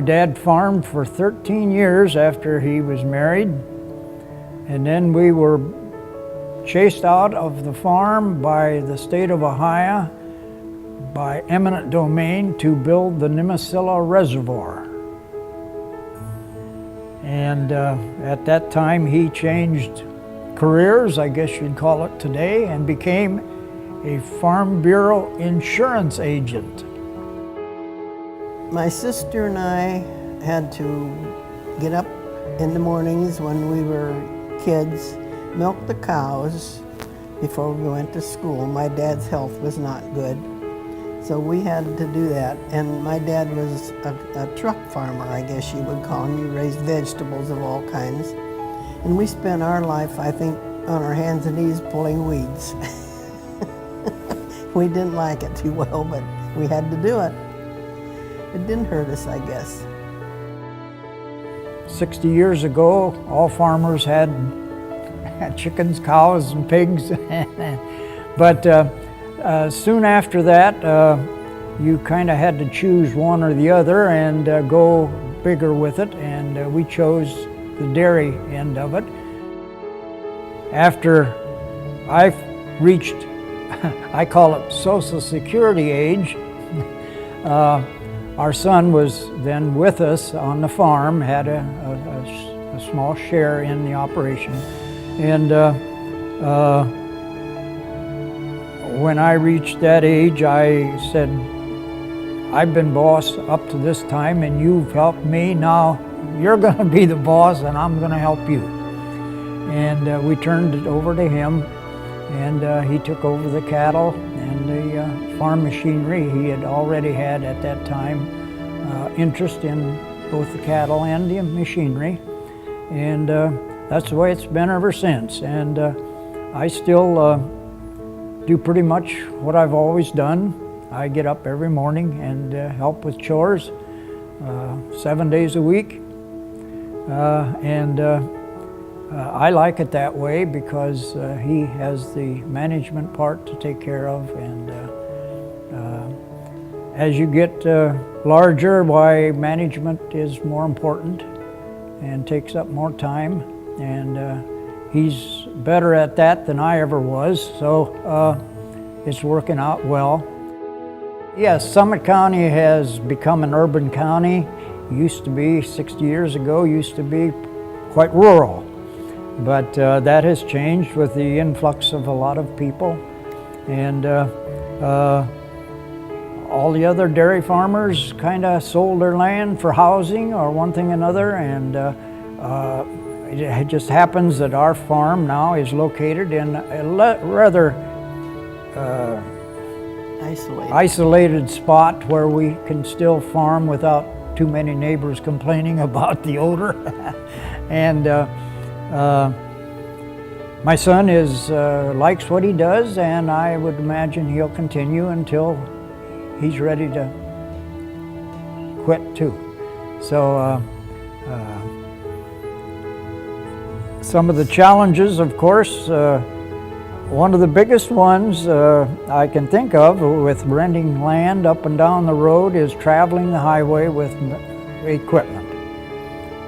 dad farmed for 13 years after he was married, and then we were chased out of the farm by the state of Ohio by eminent domain to build the Nemesilla Reservoir. And at that time he changed careers, I guess you'd call it today, and became a Farm Bureau insurance agent. My sister and I had to get up in the mornings when we were kids, milk the cows before we went to school. My dad's health was not good, so we had to do that. And my dad was a truck farmer, I guess you would call him. He raised vegetables of all kinds. And we spent our life, I think, on our hands and knees pulling weeds. We didn't like it too well, but we had to do it. It didn't hurt us, I guess. 60 years ago, all farmers had chickens, cows, and pigs. But soon after that, you kind of had to choose one or the other and go bigger with it, and we chose the dairy end of it. After I reached, I call it Social Security age, our son was then with us on the farm, had a small share in the operation. And when I reached that age, I said, I've been boss up to this time and you've helped me. Now you're going to be the boss and I'm going to help you. And we turned it over to him, and he took over the cattle and the farm machinery. He had already had at that time interest in both the cattle and the machinery, and that's the way it's been ever since. And I still do pretty much what I've always done. I get up every morning and help with chores 7 days a week, and I like it that way because he has the management part to take care of, and as you get larger, why management is more important and takes up more time, and he's better at that than I ever was, so it's working out well. Yes, Summit County has become an urban county. Used to be, 60 years ago, used to be quite rural. But that has changed with the influx of a lot of people, and all the other dairy farmers kind of sold their land for housing or one thing or another, and it just happens that our farm now is located in a rather isolated spot where we can still farm without too many neighbors complaining about the odor. And my son likes what he does, and I would imagine he'll continue until he's ready to quit too. So some of the challenges, of course, one of the biggest ones I can think of with renting land up and down the road is traveling the highway with equipment.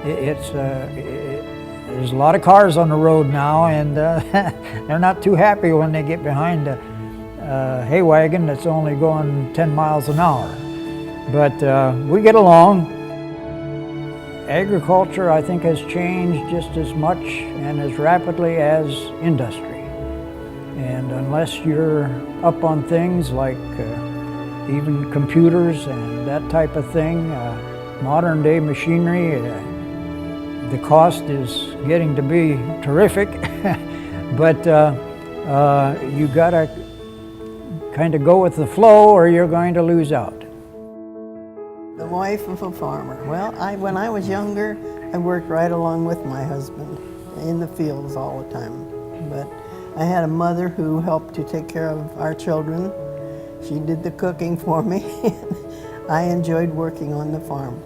There's a lot of cars on the road now, and they're not too happy when they get behind a hay wagon that's only going 10 miles an hour. But we get along. Agriculture, I think, has changed just as much and as rapidly as industry. And unless you're up on things like even computers and that type of thing, modern day machinery, the cost is getting to be terrific, but you gotta kind of go with the flow or you're going to lose out. The wife of a farmer. Well, when I was younger, I worked right along with my husband in the fields all the time. But I had a mother who helped to take care of our children. She did the cooking for me. I enjoyed working on the farm.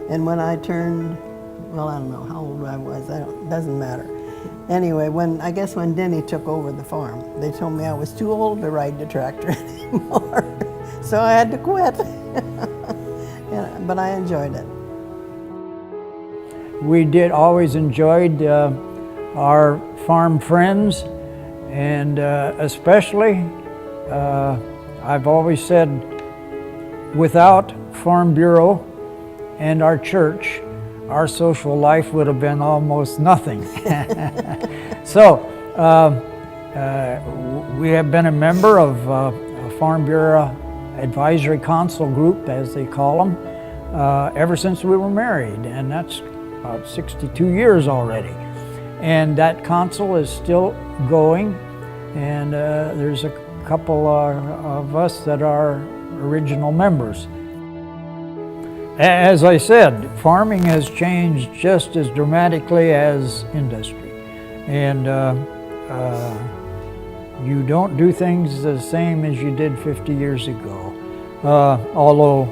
And when I turned, well, I don't know how old I was, doesn't matter. Anyway, I guess when Denny took over the farm, they told me I was too old to ride the tractor anymore. So I had to quit. Yeah, but I enjoyed it. we did always enjoyed our farm friends, and especially, I've always said, without Farm Bureau and our church, our social life would have been almost nothing. So, we have been a member of a Farm Bureau Advisory Council group, as they call them, ever since we were married, and that's about 62 years already. And that council is still going, and there's a couple of us that are original members. As I said, farming has changed just as dramatically as industry, and you don't do things the same as you did 50 years ago. Although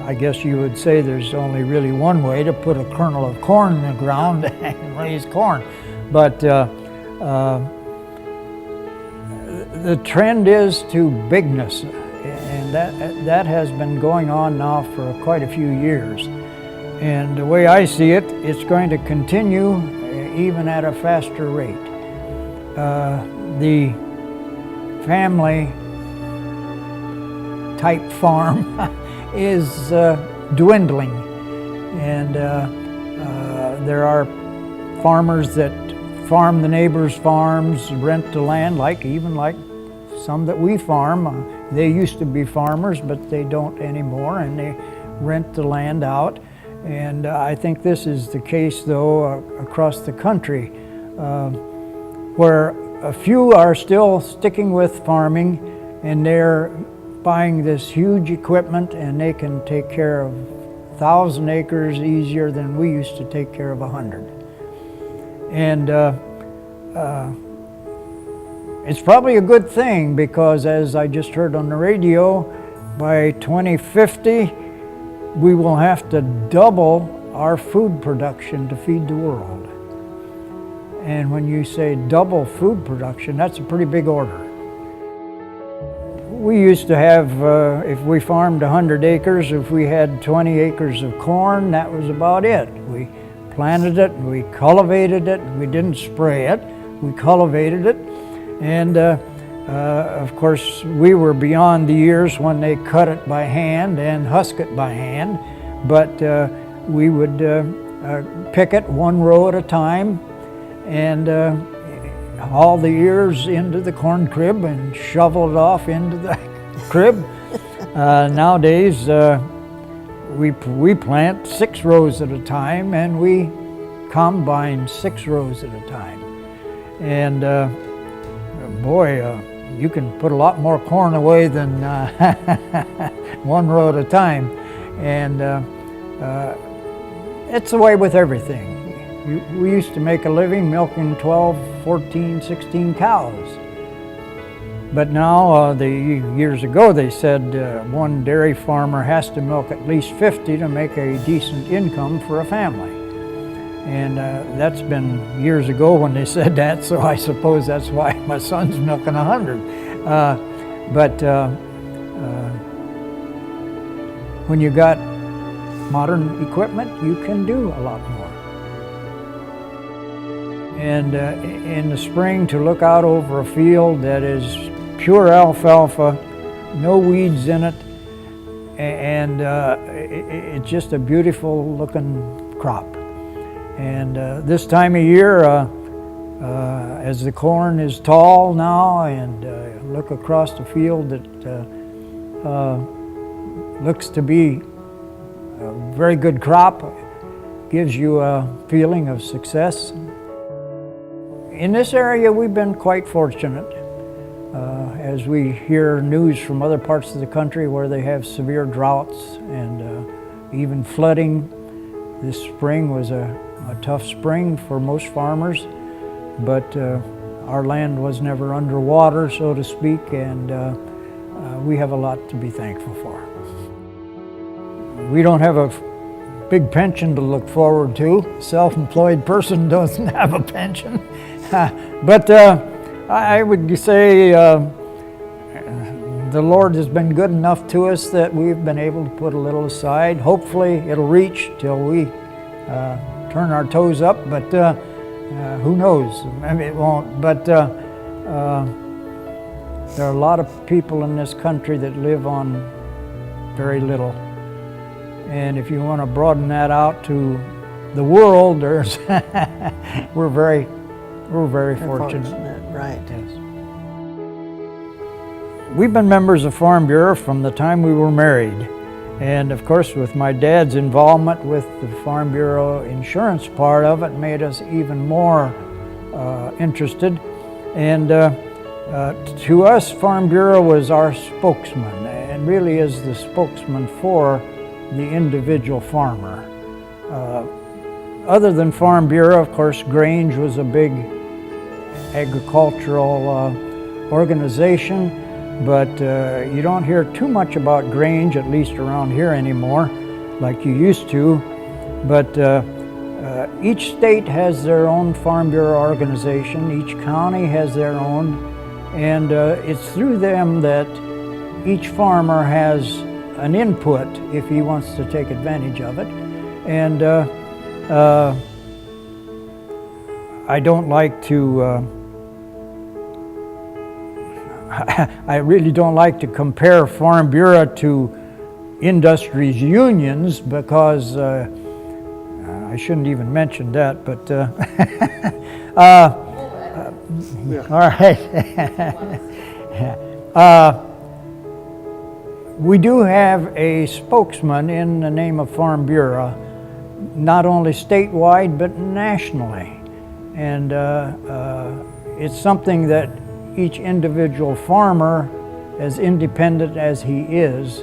I guess you would say there's only really one way to put a kernel of corn in the ground and raise corn. But the trend is to bigness, and that has been going on now for quite a few years. And the way I see it, it's going to continue even at a faster rate. The family type farm is dwindling, and there are farmers that farm the neighbors' farms, rent the land, like some that we farm. They used to be farmers, but they don't anymore, and they rent the land out. And I think this is the case, though, across the country, where a few are still sticking with farming, and they're buying this huge equipment, and they can take care of 1,000 acres easier than we used to take care of 100. And it's probably a good thing, because as I just heard on the radio, by 2050 we will have to double our food production to feed the world. And when you say double food production, that's a pretty big order. We used to have, if we farmed 100 acres, if we had 20 acres of corn, that was about it. We planted it, we cultivated it, we didn't spray it, we cultivated it. And of course, we were beyond the years when they cut it by hand and husk it by hand, but we would pick it one row at a time, and haul the ears into the corn crib and shovel it off into the crib. Nowadays, we plant 6 rows at a time, and we combine 6 rows at a time. And boy, you can put a lot more corn away than 1 row at a time. And it's the way with everything. We used to make a living milking 12, 14, 16 cows. But now, years ago, they said one dairy farmer has to milk at least 50 to make a decent income for a family. And that's been years ago when they said that, so I suppose that's why my son's milking 100. When you got modern equipment, you can do a lot more. And in the spring, to look out over a field that is pure alfalfa, no weeds in it, and it's just a beautiful looking crop. And this time of year, as the corn is tall now, and look across the field that looks to be a very good crop, gives you a feeling of success. In this area, we've been quite fortunate. As we hear news from other parts of the country where they have severe droughts and even flooding, this spring was a tough spring for most farmers, but our land was never underwater, so to speak, and we have a lot to be thankful for. We don't have a big pension to look forward to. A self-employed person doesn't have a pension. But I would say the Lord has been good enough to us that we've been able to put a little aside. Hopefully it'll reach till we turn our toes up, but who knows? I mean, it won't. But there are a lot of people in this country that live on very little. And if you want to broaden that out to the world, there's we're very fortunate. Right. Yes. We've been members of Farm Bureau from the time we were married. And of course, with my dad's involvement with the Farm Bureau insurance part of it, made us even more interested. And to us, Farm Bureau was our spokesman, and really is the spokesman for the individual farmer. Other than Farm Bureau, of course, Grange was a big agricultural organization, but you don't hear too much about Grange, at least around here anymore, like you used to. But each state has their own Farm Bureau organization, each county has their own, and it's through them that each farmer has an input if he wants to take advantage of it. And I don't like to I really don't like to compare Farm Bureau to industries unions, because I shouldn't even mention that, but all right. We do have a spokesman in the name of Farm Bureau, not only statewide but nationally, and it's something that each individual farmer, as independent as he is,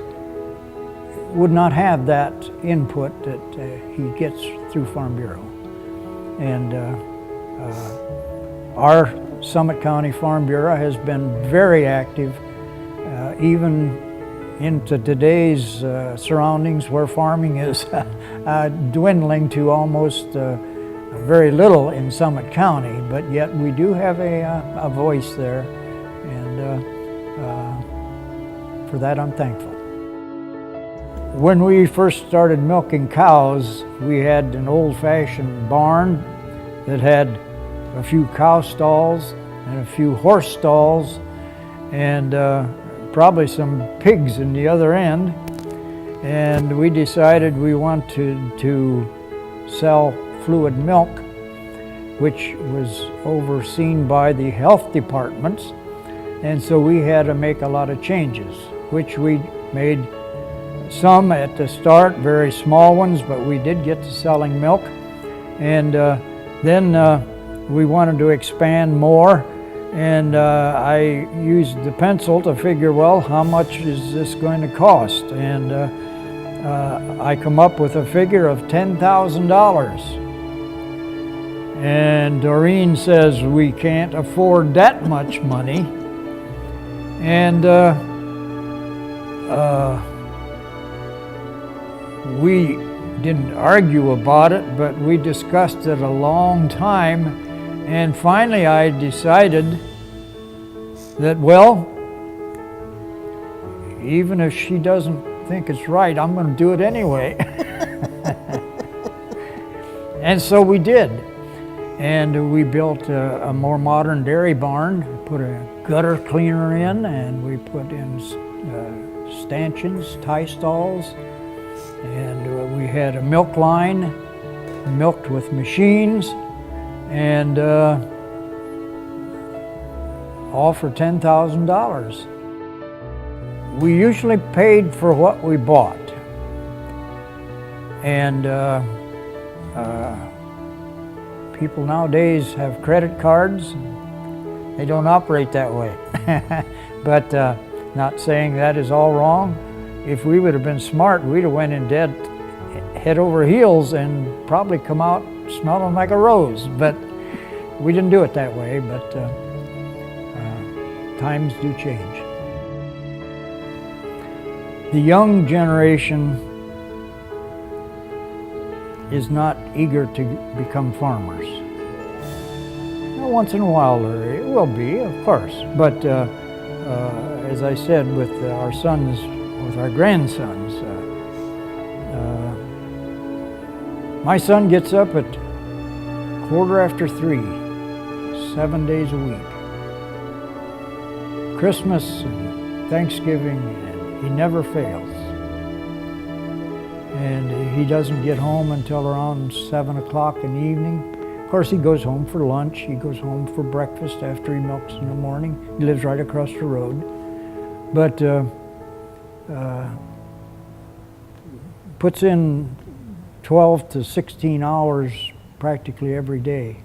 would not have that input that he gets through Farm Bureau. And our Summit County Farm Bureau has been very active, even into today's surroundings where farming is dwindling to almost very little in Summit County, but yet we do have a voice there, and for that I'm thankful. When we first started milking cows, we had an old-fashioned barn that had a few cow stalls and a few horse stalls, and probably some pigs in the other end. And we decided we wanted to sell fluid milk, which was overseen by the health departments, and so we had to make a lot of changes, which we made some at the start, very small ones, but we did get to selling milk. And then we wanted to expand more, and I used the pencil to figure, well, how much is this going to cost? And I come up with a figure of $10,000. And Dorene says we can't afford that much money. And we didn't argue about it, but we discussed it a long time. And finally I decided that, well, even if she doesn't think it's right, I'm going to do it anyway. And so we did. And we built a more modern dairy barn, put a gutter cleaner in, and we put in stanchions, tie stalls, and we had a milk line, milked with machines, and all for $10,000. We usually paid for what we bought, and people nowadays have credit cards. They don't operate that way. But not saying that is all wrong. If we would have been smart, we'd have went in debt head over heels and probably come out smelling like a rose. But we didn't do it that way, but times do change. The young generation is not eager to become farmers. Now, once in a while there will be, of course, but as I said, with our sons, with our grandsons, My son gets up at 3:15, 7 days a week. Christmas and Thanksgiving, and he never fails. And he doesn't get home until around 7 o'clock in the evening. Of course, he goes home for lunch. He goes home for breakfast after he milks in the morning. He lives right across the road. But puts in 12 to 16 hours practically every day.